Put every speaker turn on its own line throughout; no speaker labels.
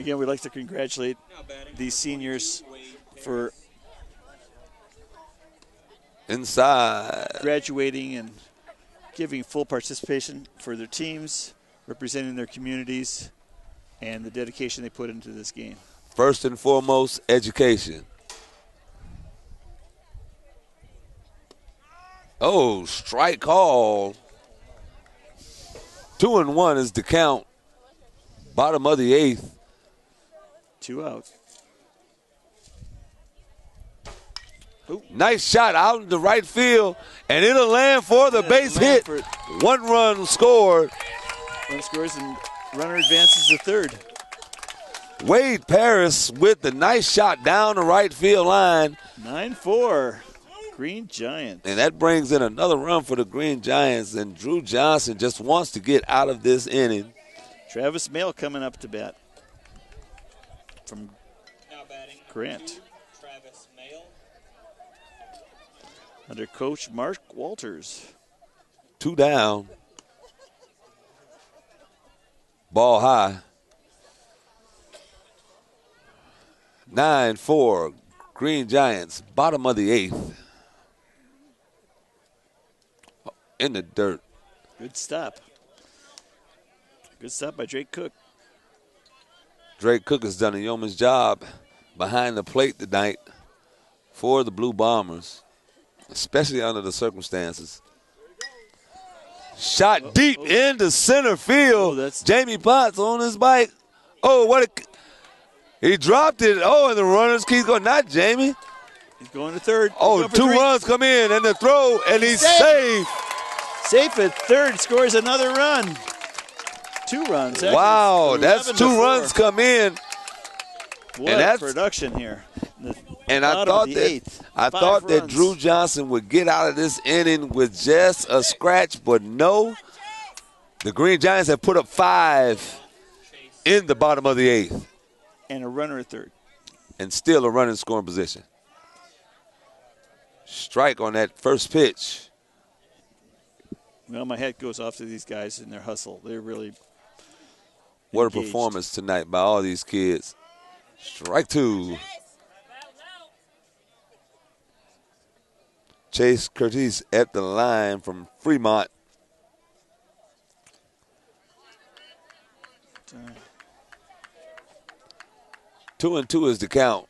again, we'd like to congratulate these seniors for graduating and giving full participation for their teams, representing their communities, and the dedication they put into this game.
First and foremost, education. Oh, strike call. 2-1 is the count. Bottom of the 8th.
2 out.
Ooh. Nice shot out in the right field, and it'll land for the base hit. 1 run scored.
Run scores and runner advances to third.
Wade Paris with the nice shot down the right field line.
9-4, Green Giants.
And that brings in another run for the Green Giants, and Drew Johnson just wants to get out of this inning.
Travis Mail coming up to bat from Grant.
Travis Mail.
Under Coach Mark Walters.
2 down. Ball high. 9-4, Green Giants, bottom of the 8th. In the dirt.
Good stop. Good stop by Drake Cook.
Drake Cook has done a yeoman's job behind the plate tonight for the Blue Bombers, especially under the circumstances. Shot deep into center field. Jamie Potts on his bike. Oh, what a... He dropped it. Oh, and the runners keep going. Not Jamie.
He's going to third.
Oh, 2 runs come in and the throw, and he's safe.
Safe at third. Scores another run. 2 runs.
Wow, that's 2 runs come in.
What and that's production here.
And I thought that Drew Johnson would get out of this inning with just a scratch, but no. The Green Giants have put up 5 in the bottom of the 8th.
And a runner at third.
And still a runner in scoring position. Strike on that first pitch.
Well, my hat goes off to these guys in their hustle. They're really
What
engaged.
a performance tonight by all these kids. Strike 2. Chase Curtis at the line from Fremont. Two and 2 is the count.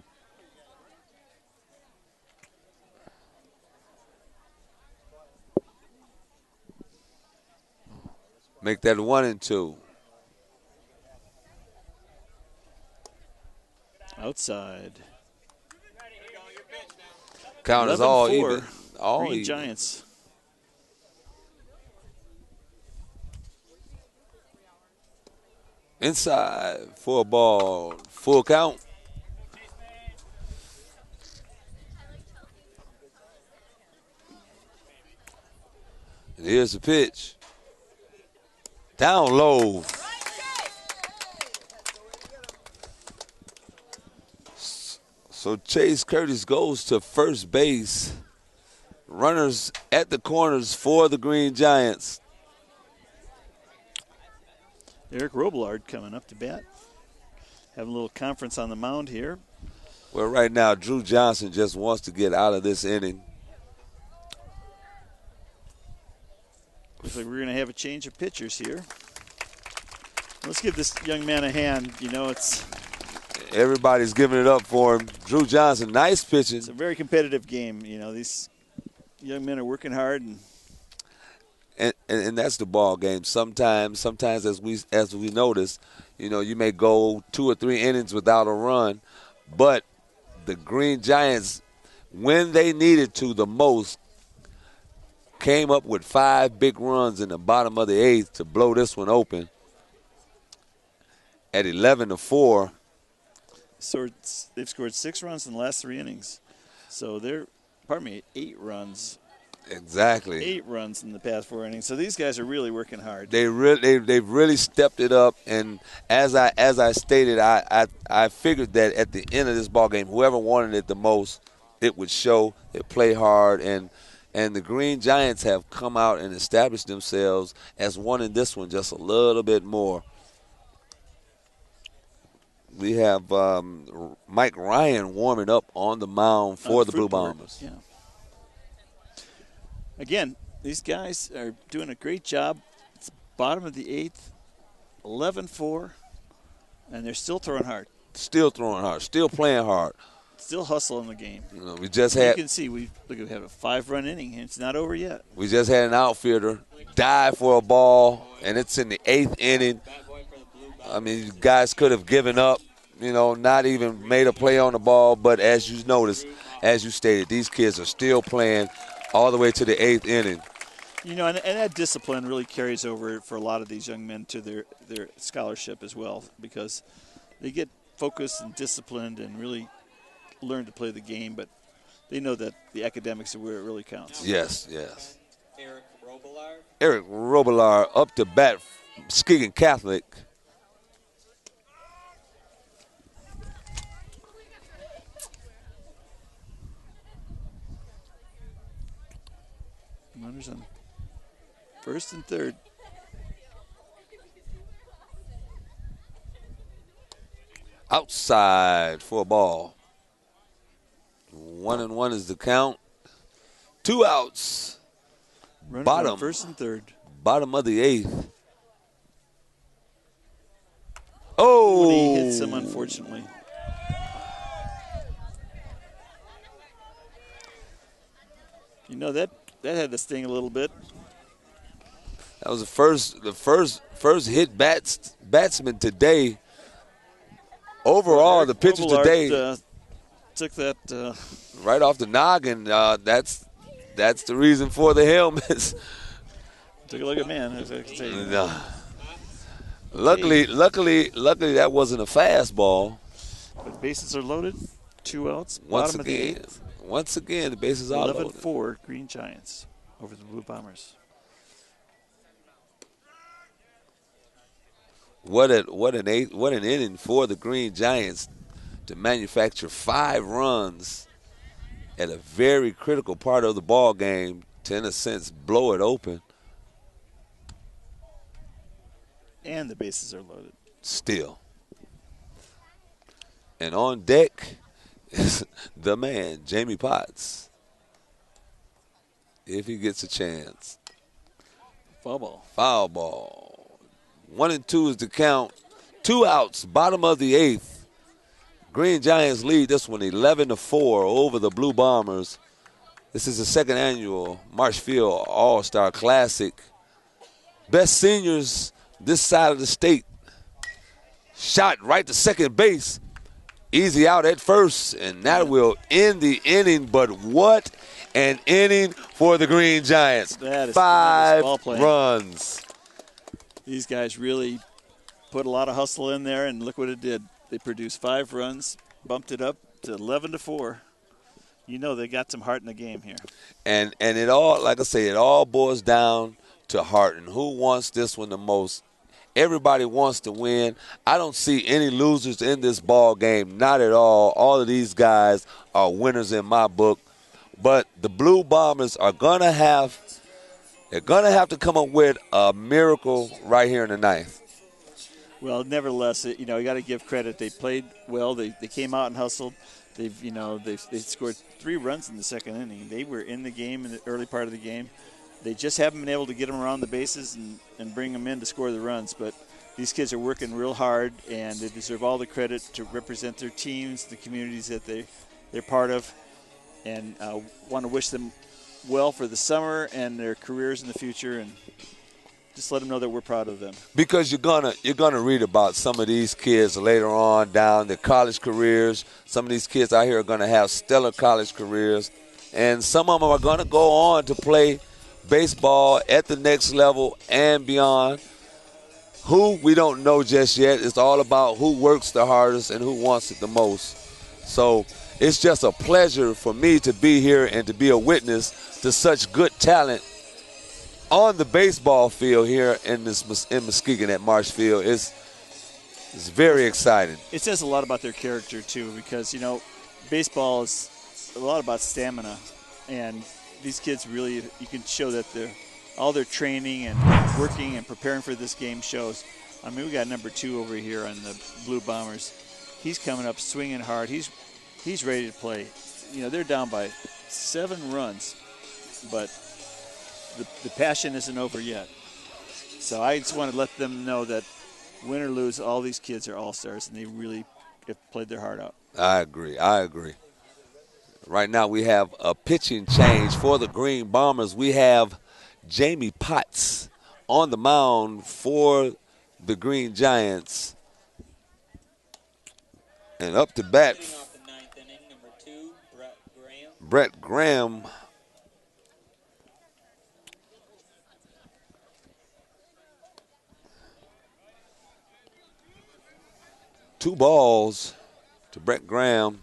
Make that 1-2.
Outside.
Count is all even. All
Green
even.
Giants.
Inside for a ball. Full count. And here's the pitch. Down low. So Chase Curtis goes to first base. Runners at the corners for the Green Giants.
Eric Robillard coming up to bat. Having a little conference on the mound here.
Well, right now, Drew Johnson just wants to get out of this inning.
Looks like we're going to have a change of pitchers here. Let's give this young man a hand. You know, it's...
Everybody's giving it up for him. Drew Johnson, nice pitching.
It's a very competitive game. You know, these young men are working hard.
And that's the ball game. Sometimes as we notice, you know, you may go 2 or 3 innings without a run, but the Green Giants, when they needed to the most, came up with 5 big runs in the bottom of the 8th to blow this one open at 11-4.
So they've scored 6 runs in the last 3 innings. So they're, 8 runs.
Exactly.
8 runs in the past 4 innings. So these guys are really working hard.
They've really stepped it up. And as I stated, I figured that at the end of this ball game, whoever wanted it the most, it would show. They play hard, and the Green Giants have come out and established themselves as wanting this one just a little bit more. we have Mike Ryan warming up on the mound for the Blue Bombers.
Yeah. Again, these guys are doing a great job. It's bottom of the 8th, 11-4, and they're still throwing hard.
Still throwing hard. Still playing hard.
Still hustling the game.
You know, we just had.
You can see we have a 5-run inning, and it's not over yet.
We just had an outfielder dive for a ball, and it's in the 8th inning. I mean, you guys could have given up, you know, not even made a play on the ball. But as you noticed, as you stated, these kids are still playing all the way to the 8th inning.
You know, and that discipline really carries over for a lot of these young men to their scholarship as well, because they get focused and disciplined and really learn to play the game, but they know that the academics are where it really counts.
Yes. Eric Robillard up to bat, Muskegon Catholic.
Runners on first and third.
Outside for a ball. 1-1 is the count. 2 outs.
Runners
Bottom.
on first and third.
Bottom of the 8th. Oh!
He hits him, unfortunately. You know, that had to sting a little bit.
That was the first hit batsman today. Overall, the pitcher today
took that
right off the noggin. That's the reason for the helmets.
Took a look at man, as I can say.
No. Luckily, that wasn't a fastball.
But bases are loaded. 2 outs.
Once
Bottom
again,
of the 8th.
Once again, the bases are loaded.
11-4 Green Giants over the Blue Bombers.
What an inning for the Green Giants to manufacture 5 runs at a very critical part of the ball game to, in a sense, blow it open.
And the bases are loaded.
Still. And on deck is the man, Jamie Potts, if he gets a chance.
Foul ball.
Foul ball. 1-2 is the count. 2 outs, bottom of the 8th. Green Giants lead this one 11-4 over the Blue Bombers. This is the 2nd annual Marshfield All-Star Classic. Best seniors this side of the state. Shot right to second base. Easy out at first, and that will end the inning. But what an inning for the Green Giants.
That is
5 runs.
These guys really put a lot of hustle in there, and look what it did. They produced 5 runs, bumped it up to 11-4. You know they got some heart in the game here.
And it all, like I say, it all boils down to heart and who wants this one the most. Everybody wants to win. I don't see any losers in this ball game, not at all. All of these guys are winners in my book. But the Blue Bombers are going to have to come up with a miracle right here in the 9th.
Well, nevertheless, you got to give credit. They played well. They came out and hustled. They scored 3 runs in the 2nd inning. They were in the game in the early part of the game. They just haven't been able to get them around the bases and bring them in to score the runs. But these kids are working real hard, and they deserve all the credit to represent their teams, the communities that they're part of, and want to wish them well for the summer and their careers in the future, and just let them know that we're proud of them.
Because you're gonna read about some of these kids later on down their college careers. Some of these kids out here are gonna have stellar college careers, and some of them are gonna go on to play baseball at the next level and beyond. Who, we don't know just yet. It's all about who works the hardest and who wants it the most. So it's just a pleasure for me to be here and to be a witness to such good talent on the baseball field here in Muskegon at Marshfield. It's very exciting.
It says a lot about their character too, because baseball is a lot about stamina, and these kids really, you can show that all their training and working and preparing for this game shows. I mean, we got number 2 over here on the Blue Bombers. He's coming up swinging hard. He's ready to play. You know, they're down by 7 runs, but the passion isn't over yet. So I just want to let them know that win or lose, all these kids are all-stars, and they really have played their heart out.
I agree. Right now we have a pitching change for the Green Bombers. We have Jamie Potts on the mound for the Green Giants. And up to bat,
Off the 9th inning, number 2, Brett Graham.
Brett Graham. Two balls to Brett Graham.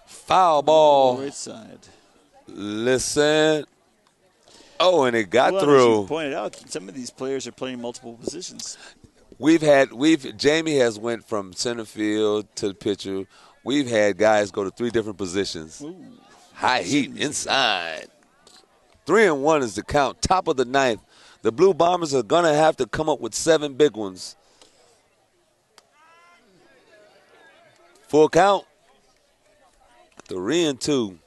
Foul ball.
Right side.
Listen. Oh, and it got
Well,
through.
as you pointed out, some of these players are playing multiple positions.
Jamie has went from center field to the pitcher. We've had guys go to 3 different positions.
Ooh.
High heat inside. 3-1 is the count. Top of the 9th. The Blue Bombers are going to have to come up with 7 big ones. Full count. 3-2.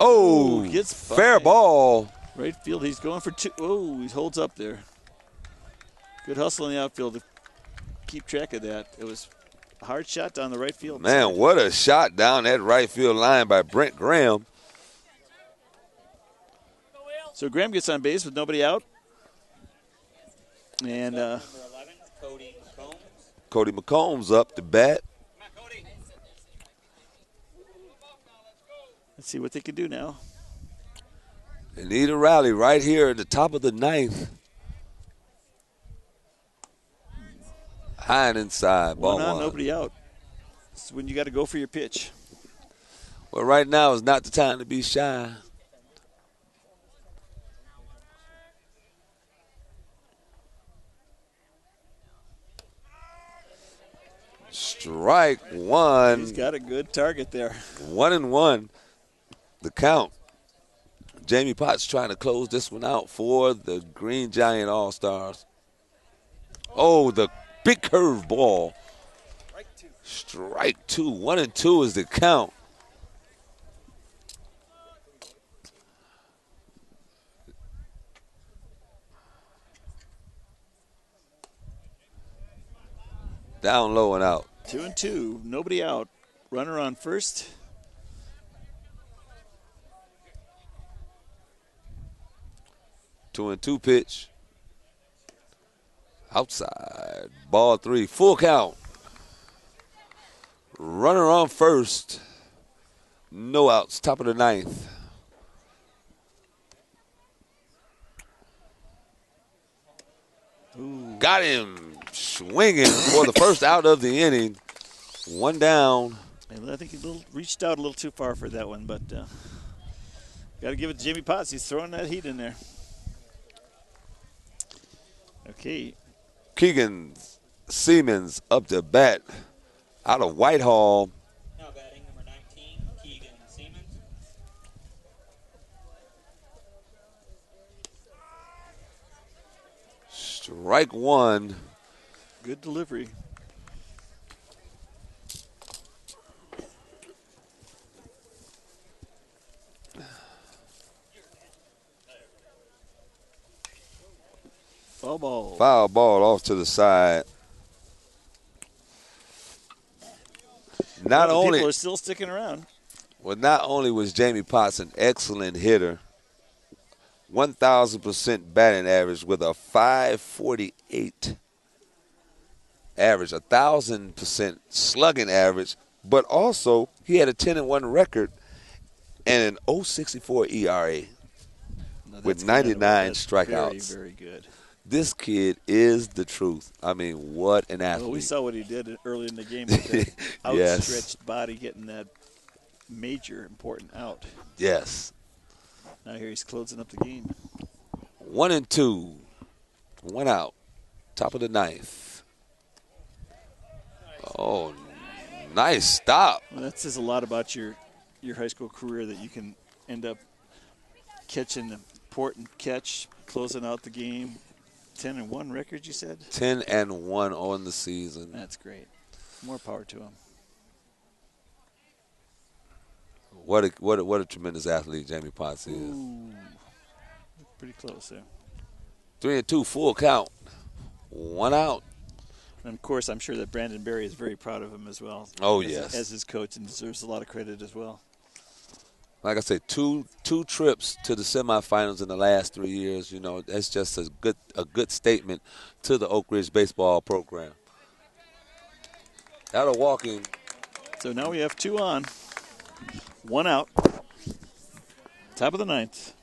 Oh,
gets
fair
by.
ball.
Right field, he's going for 2. Oh, he holds up there. Good hustle in the outfield to keep track of that. It was a hard shot down the right field.
Man, what a shot down that right field line by Brent Graham.
So Graham gets on base with nobody out. And
Number 11, Cody McCombs.
Cody McCombs up to bat.
let's see what they can do now.
They need a rally right here at the top of the 9th. High and inside, ball
One on,
one.
nobody out. This is when you got to go for your pitch.
Well, right now is not the time to be shy. Strike one.
He's got a good target there.
1-1. The count. Jamie Potts trying to close this one out for the Green Giant All-Stars. Oh, the big curve ball. Strike 2. 1-2 is the count. Down low and out.
2-2, nobody out. Runner on first.
Two and 2 pitch. Outside. Ball 3. Full count. Runner on first. No outs. Top of the 9th.
Ooh.
Got him swinging for the first out of the inning. One down.
I think he reached out a little too far for that one, but got to give it to Jimmy Potts. He's throwing that heat in there. Okay.
Keegan Siemens up to bat out of Whitehall.
Now batting number 19, Keegan Siemens.
Strike 1.
Good delivery. Foul ball.
Foul ball off to the side. Not only
people are still sticking around.
Well, not only was Jamie Potts an excellent hitter, 1,000% batting average with a 548 average, 1,000% slugging average, but also he had a 10-1 record and an 0.64 ERA with 99 strikeouts.
Very, very good.
This kid is the truth. I mean, what an athlete.
Well, we saw what he did early in the game with the
Yes.
outstretched body getting that major important out.
Yes.
Now here he's closing up the game.
1-2. 1 out. Top of the 9th. Oh, nice stop.
Well, that says a lot about your high school career that you can end up catching the important catch, closing out the game. 10-1 record, you said?
10-1 on the season.
That's great. More power to him.
What a tremendous athlete Jamie Potts is.
Ooh, pretty close there.
3-2, full count. 1 out.
And, of course, I'm sure that Brandon Berry is very proud of him as well.
Oh,
as,
yes.
As his coach, and deserves a lot of credit as well.
Like I said, two trips to the semifinals in the last 3 years. You know, that's just a good statement to the Oak Ridge baseball program. That'll walk in.
So now we have 2 on. 1 out. Top of the 9th.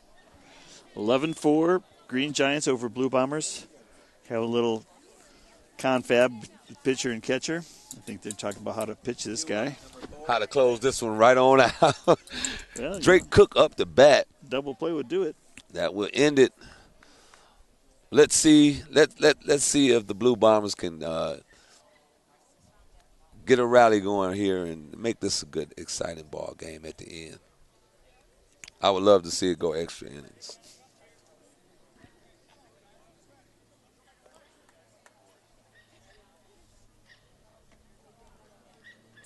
11-4, Green Giants over Blue Bombers. Have a little confab, pitcher and catcher. I think they're talking about how to pitch this guy.
How to close this one right on out.
Well,
Drake Cook up the bat.
Double play would do it.
That will end it. Let's see. Let's see if the Blue Bombers can get a rally going here and make this a good, exciting ball game at the end. I would love to see it go extra innings.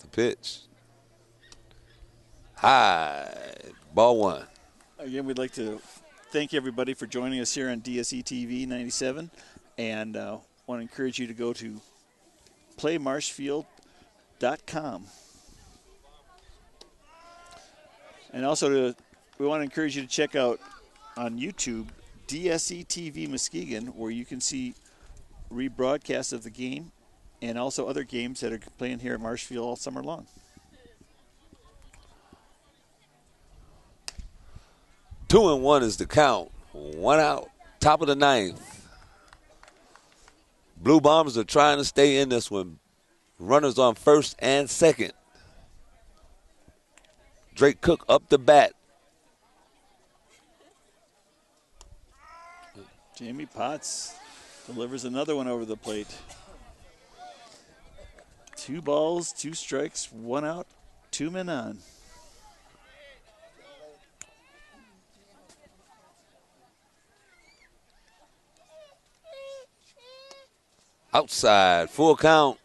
The pitch. High. Ball 1.
Again, we'd like to thank everybody for joining us here on DSE-TV 97. And want to encourage you to go to playmarshfield.com. And also, we want to encourage you to check out on YouTube DSE-TV Muskegon, where you can see rebroadcasts of the game and also other games that are playing here at Marshfield all summer long.
2-1 is the count. 1 out. Top of the 9th. Blue Bombers are trying to stay in this one. Runners on first and second. Drake Cook up the bat.
Jamie Potts delivers another one over the plate. 2 balls, 2 strikes, 1 out, 2 men on.
Outside, full count,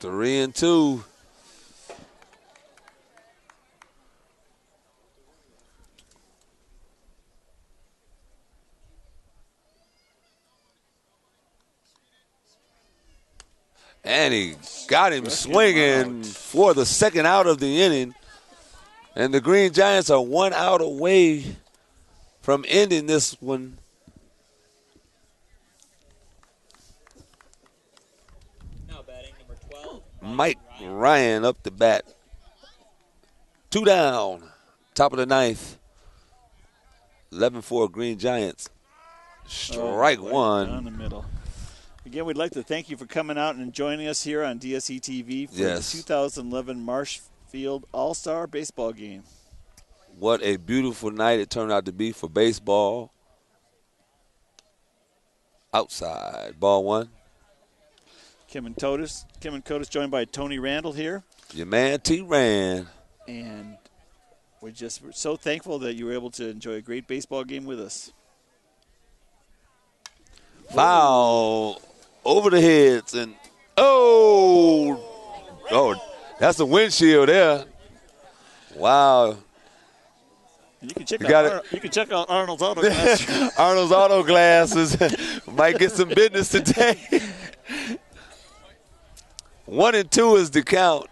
3-2. And he got him swinging for the second out of the inning. And the Green Giants are 1 out away from ending this one. Mike Ryan up the bat. 2 down. Top of the 9th. 11-4 Green Giants. Strike 1.
Down the middle. Again, we'd like to thank you for coming out and joining us here on DSE-TV for the 2011 Marshfield All-Star Baseball Game.
What a beautiful night it turned out to be for baseball. Outside. Ball 1.
Kimon Kotos joined by Tony Randel here.
Your man T-Ran.
And we're so thankful that you were able to enjoy a great baseball game with us.
Foul over the heads and that's a windshield there. Wow.
And you can check out Arnold's Auto Glasses.
Arnold's Auto Glasses might get some business today. 1-2 is the count.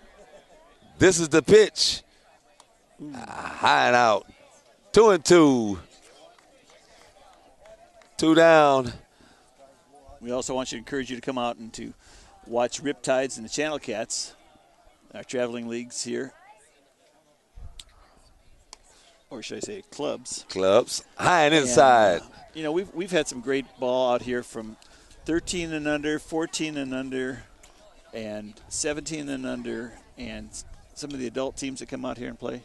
This is the pitch. High and out. 2-2. 2 down.
We also want to encourage you to come out and to watch Riptides and the Channel Cats, our traveling leagues here. Or should I say clubs.
Clubs. High and inside.
We've had some great ball out here from 13 and under, 14 and under, and 17 and under, and some of the adult teams that come out here and play.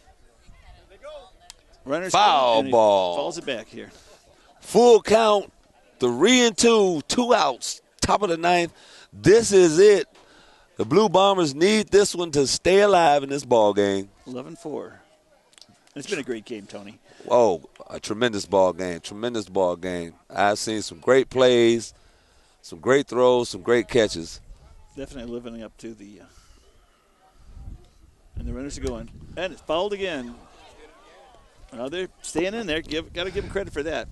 Runners
foul ball.
Falls it back here.
Full count, 3-2, 2 outs, top of the 9th. This is it. The Blue Bombers need this one to stay alive in this ball game.
11-4. It's been a great game, Tony.
Oh, a tremendous ball game. Tremendous ball game. I've seen some great plays, some great throws, some great catches.
Definitely living up to the and the runners are going. And it's fouled again. Well, they're staying in there. Got to give them credit for that.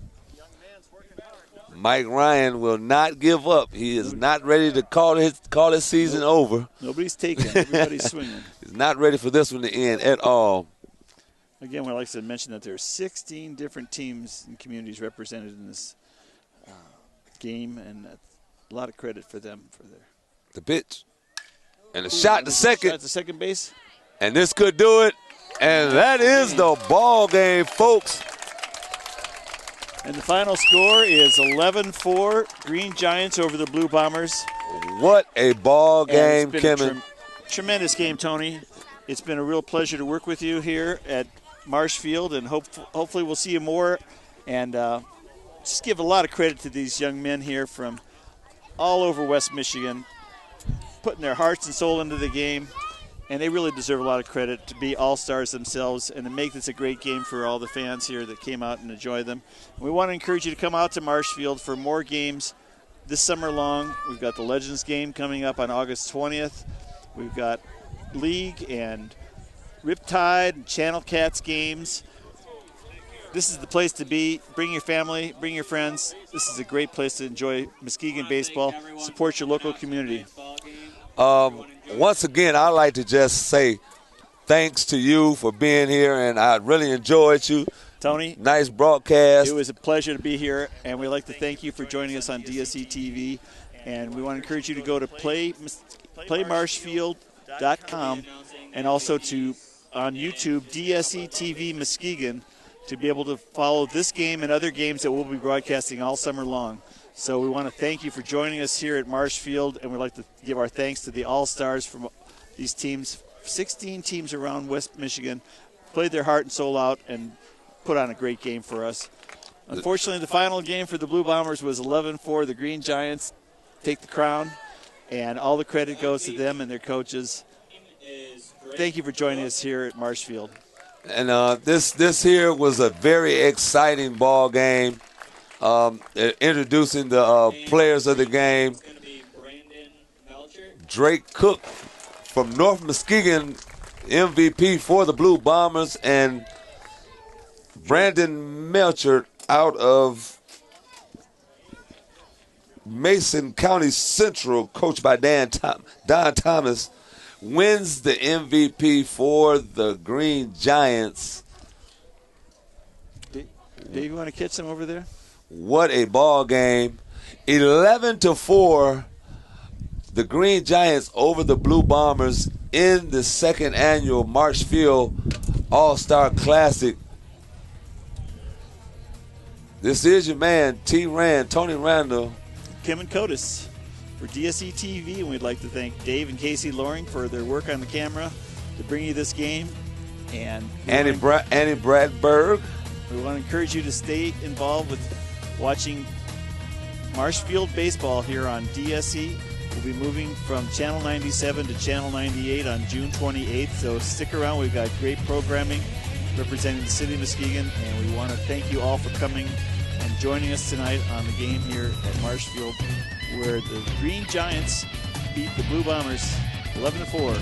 Mike Ryan will not give up. He is not ready to call his season over.
Nobody's taking. Everybody's swinging.
He's not ready for this one to end at all.
Again, like I said, mentioned that there are 16 different teams and communities represented in this game, and a lot of credit for them for
the pitch and a shot to second.
Shot to second base.
And this could do it. And that is the ball game, folks.
And the final score is 11-4, Green Giants over the Blue Bombers.
What a ball game, Kimon.
Tremendous game, Tony. It's been a real pleasure to work with you here at Marsh Field, and hopefully we'll see you more. And just give a lot of credit to these young men here from all over West Michigan, putting their hearts and soul into the game. And they really deserve a lot of credit to be all-stars themselves and to make this a great game for all the fans here that came out and enjoy them. We want to encourage you to come out to Marshfield for more games this summer long. We've got the Legends game coming up on August 20th. We've got League and Riptide and Channel Cats games. This is the place to be. Bring your family, bring your friends. This is a great place to enjoy Muskegon baseball. Support your local community.
Once again, I'd like to just say thanks to you for being here, and I really enjoyed you.
Tony.
Nice broadcast.
It was a pleasure to be here, and we'd like to thank you for joining us on DSE-TV. And we want to encourage you to go to playmarshfield.com and also to on YouTube, DSE-TV Muskegon, to be able to follow this game and other games that we'll be broadcasting all summer long. So we want to thank you for joining us here at Marshfield, and we'd like to give our thanks to the all-stars from these teams. 16 teams around West Michigan played their heart and soul out and put on a great game for us. Unfortunately, the final game for the Blue Bombers was 11-4. The Green Giants take the crown, and all the credit goes to them and their coaches. Thank you for joining us here at Marshfield.
And this here was a very exciting ball game. Introducing the players of the game. Drake Cook from North Muskegon, MVP for the Blue Bombers, and Brandon Melcher out of Mason County Central, coached by Don Thomas, wins the MVP for the Green Giants.
Dave, you want to catch them over there?
What a ball game. 11-4, the Green Giants over the Blue Bombers in the second annual Marshfield All-Star Classic. This is your man, Tony Randel.
Kimon Kotos for DSE-TV, and we'd like to thank Dave and Casey Loring for their work on the camera to bring you this game. And
Annie Bradberg.
We want to encourage you to stay involved with watching Marshfield baseball here on DSE. We'll be moving from Channel 97 to Channel 98 on June 28th, so stick around. We've got great programming representing the city of Muskegon, and we want to thank you all for coming and joining us tonight on the game here at Marshfield, where the Green Giants beat the Blue Bombers 11-4.